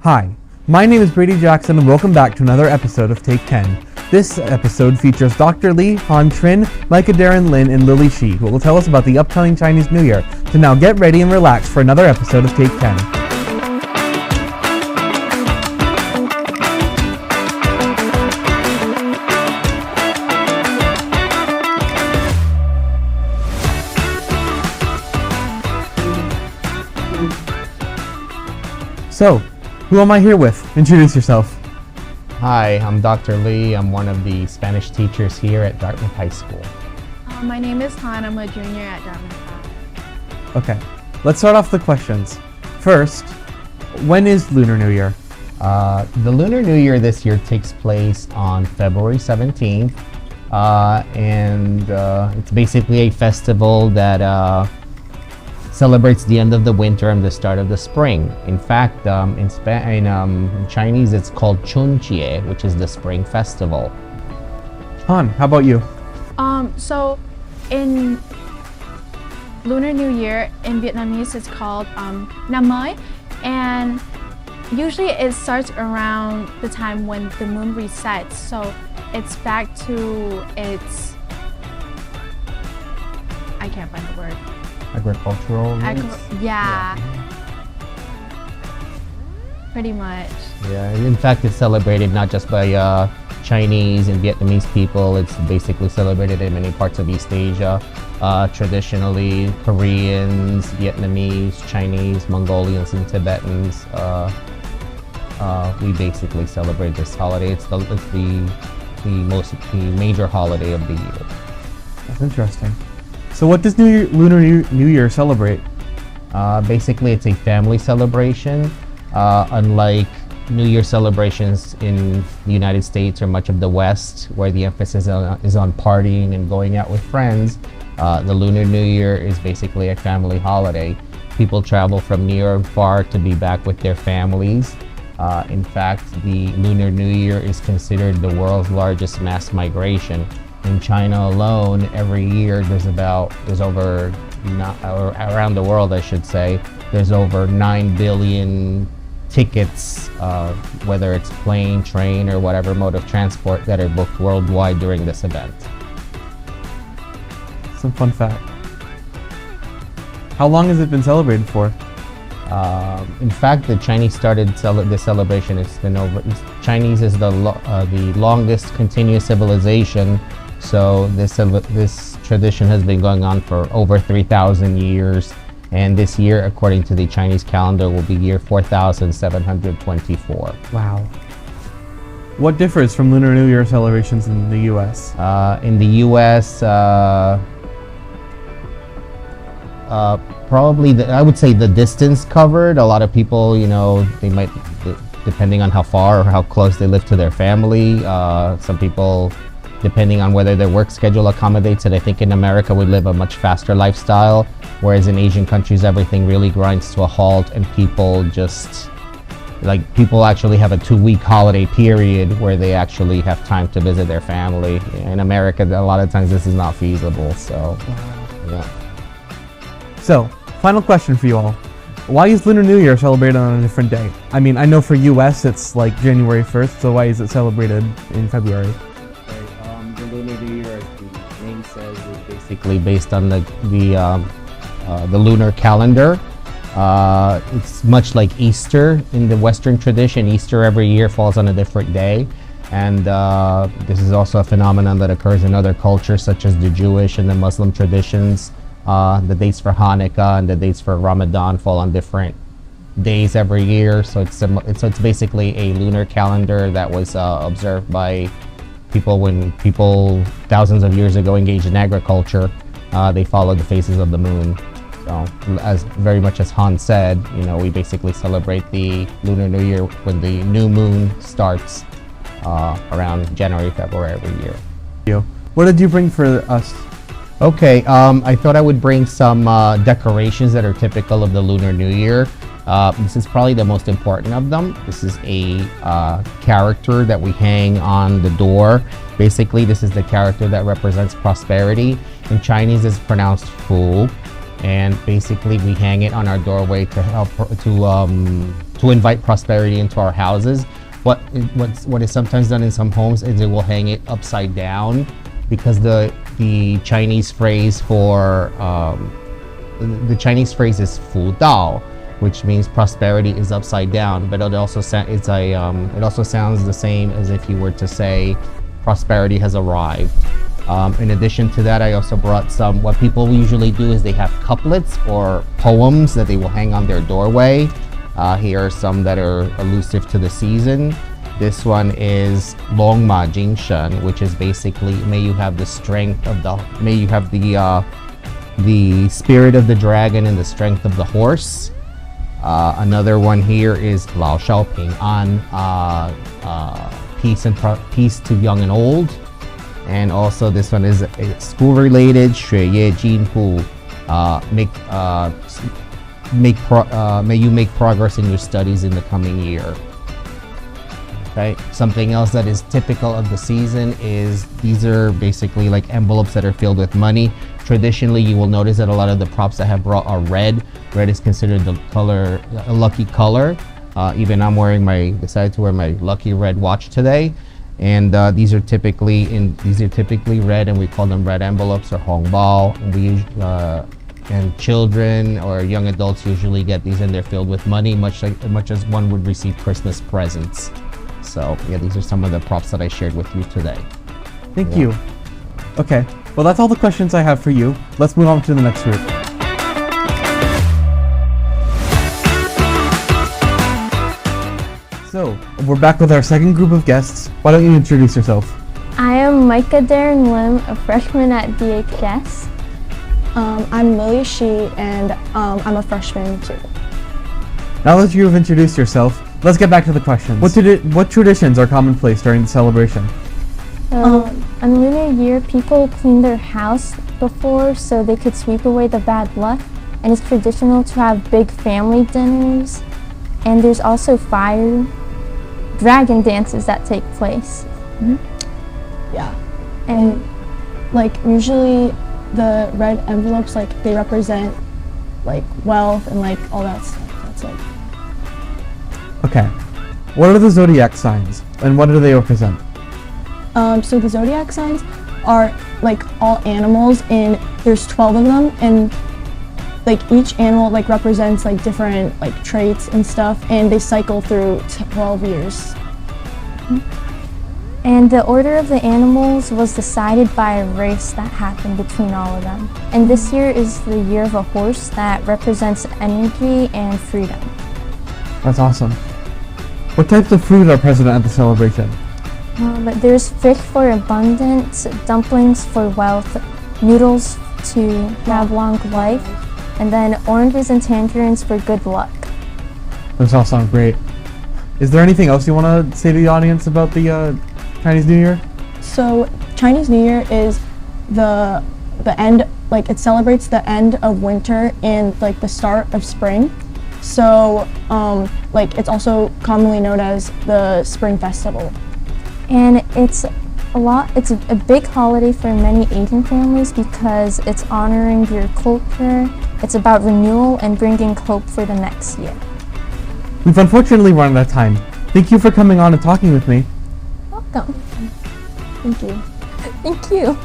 Hi, my name is Brady Jackson and welcome back to another episode of Take 10. This episode features Dr. Lee, Han Trin, Micah Darren Lin, and Lily Shi, who will tell us about the upcoming Chinese New Year. So now get ready and relax for another episode of Take 10. So, who am I here with? Introduce yourself. Hi, I'm Dr. Lee. I'm one of the Spanish teachers here at Dartmouth High School. My name is Han. I'm a junior at Dartmouth High. Okay, let's start off the questions. First, when is Lunar New Year? The Lunar New Year this year takes place on February 17th, and it's basically a festival that celebrates the end of the winter and the start of the spring. In fact, in Chinese, it's called Chunjie, which is the spring festival. Han, how about you? So in Lunar New Year in Vietnamese, it's called Năm Mới, and usually it starts around the time when the moon resets. So it's back to its, I can't find the word. Agricultural roots? Yeah. Pretty much. Yeah, in fact, it's celebrated not just by Chinese and Vietnamese people. It's basically celebrated in many parts of East Asia. Traditionally, Koreans, Vietnamese, Chinese, Mongolians, and Tibetans. We basically celebrate this holiday. It's the major holiday of the year. That's interesting. So what does Lunar New Year celebrate? Basically, it's a family celebration. Unlike New Year celebrations in the United States or much of the West, where the emphasis is on partying and going out with friends, the Lunar New Year is basically a family holiday. People travel from near and far to be back with their families. In fact, the Lunar New Year is considered the world's largest mass migration. In China alone, every year around the world, I should say, there's over 9 billion tickets, whether it's plane, train, or whatever mode of transport, that are booked worldwide during this event. Some fun fact. How long has it been celebrated for? In fact, the Chinese started the celebration. Chinese is the longest continuous civilization. So this tradition has been going on for over 3,000 years, and this year, according to the Chinese calendar, will be year 4,724. Wow. What differs from Lunar New Year celebrations in the U.S.? In the U.S., probably I would say the distance covered. A lot of people, they might, depending on how far or how close they live to their family. Some people, depending on whether their work schedule accommodates it. I think in America we live a much faster lifestyle, whereas in Asian countries everything really grinds to a halt, and people actually have a 2-week holiday period where they actually have time to visit their family. In America, a lot of times this is not feasible, so yeah. So, final question for you all. Why is Lunar New Year celebrated on a different day? I mean, I know for US it's like January 1st, so why is it celebrated in February? The Lunar New Year, as the name says, is basically based on the lunar calendar. It's much like Easter in the Western tradition. Easter every year falls on a different day, and this is also a phenomenon that occurs in other cultures, such as the Jewish and the Muslim traditions. The dates for Hanukkah and the dates for Ramadan fall on different days every year. So it's basically a lunar calendar that was observed by when people thousands of years ago engaged in agriculture. They followed the phases of the moon. So very much as Han said, we basically celebrate the Lunar New Year when the new moon starts around January, February every year. What did you bring for us? Okay, I thought I would bring some decorations that are typical of the Lunar New Year. This is probably the most important of them. This is a character that we hang on the door. Basically, this is the character that represents prosperity. In Chinese, it's pronounced Fu. and basically we hang it on our doorway to help to invite prosperity into our houses. What is sometimes done in some homes is they will hang it upside down, because the Chinese phrase for the Chinese phrase is 福到, which means prosperity is upside down, but it also it also sounds the same as if you were to say prosperity has arrived. In addition to that, I also brought some. What people usually do is they have couplets or poems that they will hang on their doorway. Here are some that are elusive to the season. This one is 龙马精神, which is basically may you have the strength of may you have the spirit of the dragon and the strength of the horse. Another one here is 老少平安, peace to young and old. And also this one is school related, 学业进步, may you make progress in your studies in the coming year. Okay. Something else that is typical of the season is these are basically like envelopes that are filled with money. Traditionally, you will notice that a lot of the props that have brought are red. Red is considered a lucky color. Even I'm decided to wear my lucky red watch today. And these are typically red, and we call them red envelopes or hongbao. And children or young adults usually get these, and they're filled with money, much as one would receive Christmas presents. So yeah, these are some of the props that I shared with you today. Thank you. Okay, well that's all the questions I have for you. Let's move on to the next group. So, we're back with our second group of guests. Why don't you introduce yourself? I am Micah Darren Lim, a freshman at DHS. I'm Lily Shi, and I'm a freshman too. Now that you have introduced yourself, let's get back to the questions. What traditions are commonplace during the celebration? On Lunar Year, people clean their house before so they could sweep away the bad luck, and it's traditional to have big family dinners. And there's also dragon dances that take place. Mm-hmm. Yeah, and like usually the red envelopes, like they represent like wealth and like all that stuff. That's like. Okay, what are the zodiac signs and what do they represent? So the zodiac signs are like all animals, and there's 12 of them, and like each animal like represents like different like traits and stuff, and they cycle through 12 years. And the order of the animals was decided by a race that happened between all of them. And this year is the year of a horse that represents energy and freedom. That's awesome. What types of food are present at the celebration? But there's fish for abundance, dumplings for wealth, noodles to have long life, and then oranges and tangerines for good luck. Those all sound great. Is there anything else you want to say to the audience about the Chinese New Year? So Chinese New Year is the end, like it celebrates the end of winter and like the start of spring. So like it's also commonly known as the Spring Festival. And it's a big holiday for many Asian families because it's honoring your culture. It's about renewal and bringing hope for the next year. We've unfortunately run out of time. Thank you for coming on and talking with me. Welcome. Thank you. Thank you.